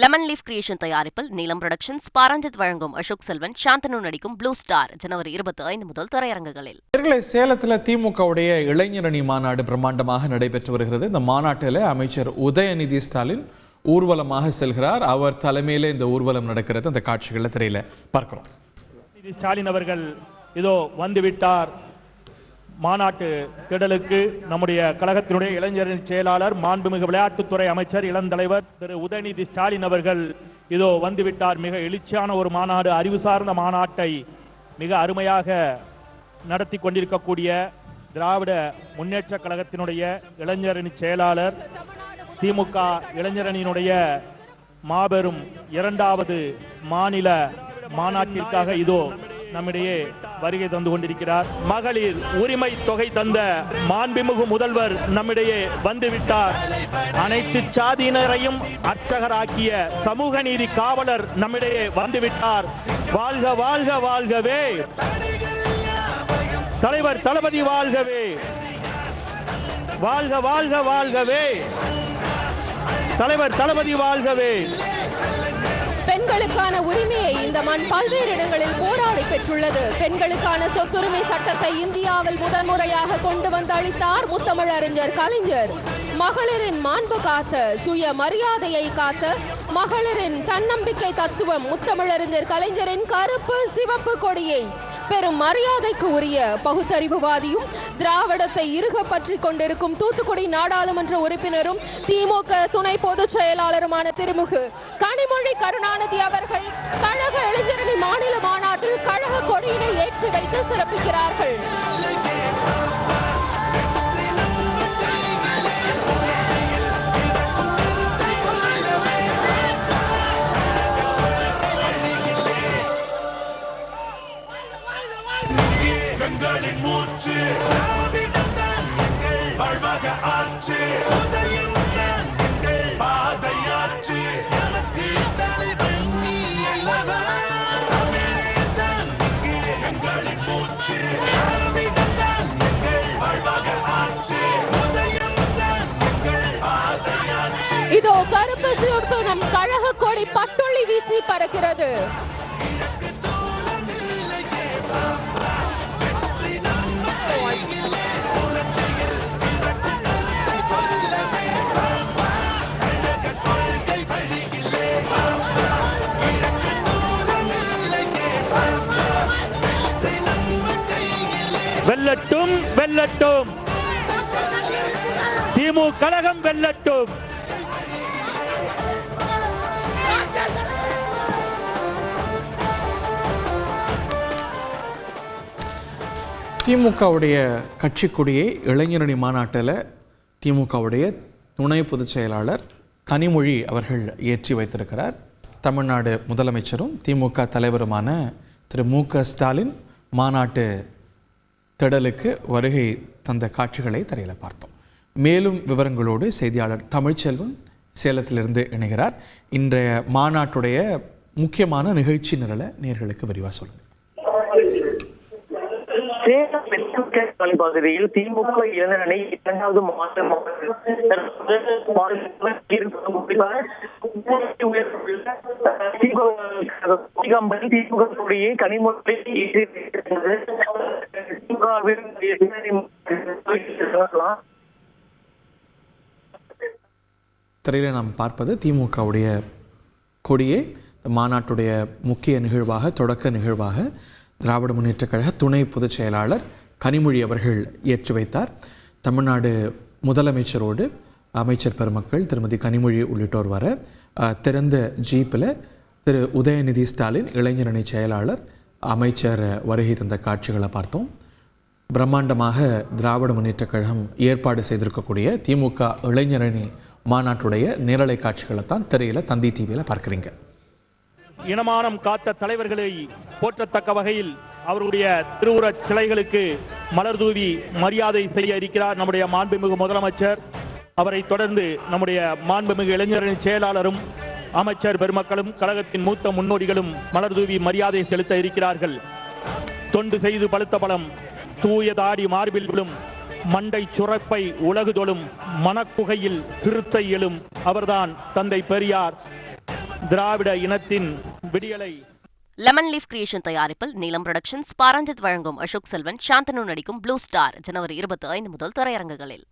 Lemon leaf creation தயாரிப்பில் நீலம் productions, Pa Ranjith வழங்கும் அசோக் செல்வன், சாந்தனு நடிக்கும் ப்ளூ ஸ்டார் ஜனவரி 25 முதல் திரையரங்குகளில். சேலத்தில் திமுகவுடைய இளைஞரணி மாநாடு பிரம்மாண்டமாக நடைபெற்று வருகிறது. இந்த மாநாட்டில் அமைச்சர் உதயநிதி ஸ்டாலின் ஊர்வலமாக செல்கிறார். அவர் தலைமையிலே இந்த ஊர்வலம் நடக்கிறது. அந்த காட்சிகளை திரையில பார்க்கிறோம். ஸ்டாலின் அவர்கள் இதோ வந்துவிட்டார். மாநாட்டு திடலுக்கு நம்முடைய கழகத்தினுடைய இளைஞரின் செயலாளர், மாண்புமிகு விளையாட்டுத்துறை அமைச்சர், இளந்தலைவர் திரு உதயநிதி ஸ்டாலின் அவர்கள் இதோ வந்துவிட்டார். மிக எழுச்சியான ஒரு மாநாடு, அறிவு சார்ந்த மாநாட்டை மிக அருமையாக நடத்தி கொண்டிருக்கக்கூடிய திராவிட முன்னேற்ற கழகத்தினுடைய இளைஞரணி செயலாளர், திமுக இளைஞரணியினுடைய மாபெரும் 2வது மாநில மாநாட்டிற்காக இதோ நம்மிடையே வருகை தந்து கொண்டிருக்கிறார். மகளிர் உரிமை தொகை தந்த மாண்புமிகு முதல்வர் நம்மிடையே வந்துவிட்டார். அனைத்து சாதியினரையும் அர்ச்சகராக்கிய சமூக நீதி காவலர் நம்மிடையே வந்துவிட்டார். வாழ்க வாழ்க வாழ்கவே, தலைவர் தளபதி வாழ்கவே, வாழ்க வாழ்க வாழ்கவே, தலைவர் தளபதி வாழ்கவே. பெண்களுக்கான உரிமையை இந்த மண் பல்வேறு இடங்களில் போராடி பெற்றுள்ளது. பெண்களுக்கான சொத்துரிமை சட்டத்தை இந்தியாவில் முதன்முறையாக கொண்டு வந்து அளித்தார் முத்தமிழறிஞர் கலைஞர். மகளிரின் மாண்பு காத்த, சுய மரியாதையை காத்த, மகளிரின் தன்னம்பிக்கை தத்துவம் முத்தமிழறிஞர் கலைஞரின் கருப்பு சிவப்பு கொடியை பெரும் மரியாதைக்கு உரிய பகுத்தறிவுவாதியும் திராவிடத்தை இறுக பற்றி கொண்டிருக்கும் தூத்துக்குடி நாடாளுமன்ற உறுப்பினரும் திமுக துணை பொதுச் செயலாளருமான திருமிகு கனிமொழி கருணாநிதி அவர்கள் கழக இளைஞரணி மாநில மாநாட்டில் கழக கொடியினை ஏற்றி வைத்து சிறப்பிக்கிறார்கள். இதோ கருப்பு சிவப்பு நம் கழக கொடி பட்டொளி வீசி பறக்கிறது. வெல்லட்டும் வெல்லட்டும், திமுக கழகம் வெல்லட்டும். திமுகவுடைய கட்சி கொடியை இளைஞரணி மாநாட்டில் திமுகவுடைய துணை பொதுச் செயலாளர் கனிமொழி அவர்கள் ஏற்றி வைத்திருக்கிறார். தமிழ்நாடு முதலமைச்சரும் திமுக தலைவருமான திரு மு.க. ஸ்டாலின் மாநாட்டு திடலுக்கு வருகை தந்த காட்சிகளை திரையில் பார்த்தோம். மேலும் விவரங்களோடு செய்தியாளர் தமிழ்ச்செல்வன் சேலத்திலிருந்து இணைகிறார். இன்றைய மாநாட்டுடைய முக்கியமான நிகழ்ச்சி நிரலை நேர்களுக்கு விரிவாக சொல்லுங்கள். சேலம் பகுதியில் திமுக இளைஞரணி 2வது திமுக கொடியை கனிமொழி திரையில நாம் பார்ப்பது திமுகவுடைய கொடியை மாநாட்டுடைய முக்கிய நிகழ்வாக, தொடக்க நிகழ்வாக திராவிட முன்னேற்ற கழக துணை பொதுச் செயலாளர் கனிமொழி அவர்கள் ஏற்றி வைத்தார். தமிழ்நாடு முதலமைச்சரோடு அமைச்சர் பெருமக்கள், திருமதி கனிமொழி உள்ளிட்டோர் வர திறந்த ஜீப்பில் திரு உதயநிதி ஸ்டாலின் இளைஞரணி செயலாளர், அமைச்சர் வருகை தந்த காட்சிகளை பார்த்தோம். பிரம்மாண்டமாக திராவிட முன்னேற்ற கழகம் ஏற்பாடு செய்திருக்கக்கூடிய திமுக இளைஞரணி மாநாட்டுடைய நேரலை காட்சிகளை தான் திரையில் தந்தி டிவியில் பார்க்குறீங்க. இனமானம் காத்த தலைவர்களை போற்றத்தக்க வகையில் அவருடைய திருவுருவச் சிலைகளுக்கு மலர் தூவி மரியாதை செய்ய இருக்கிறார் நம்முடைய மாண்புமிகு முதலமைச்சர். அவரை தொடர்ந்து நம்முடைய மாண்புமிகு இளைஞரணி செயலாளரும் அமைச்சர் பெருமக்களும் கழகத்தின் மூத்த முன்னோடிகளும் மலர் தூவி மரியாதை செலுத்த இருக்கிறார்கள். தொண்டு செய்து பழுத்த பலம், தூயதாடி மார்பில் விழும், மண்டை சுரப்பை உலகுதொழும், மனக்குகையில் சிறுத்தை எழும் அவர்தான் தந்தை பெரியார். திராவிட இனத்தின் விடியலை லெமன் லீஃப் கிரியேஷன் தயாரிப்பில் நீலம் புரொடக்ஷன்ஸ் பாரஞ்சித் வழங்கும் அசோக் செல்வன் சாந்தனு நடிக்கும் ப்ளூ ஸ்டார் ஜனவரி 25 முதல் திரையரங்குகளில்.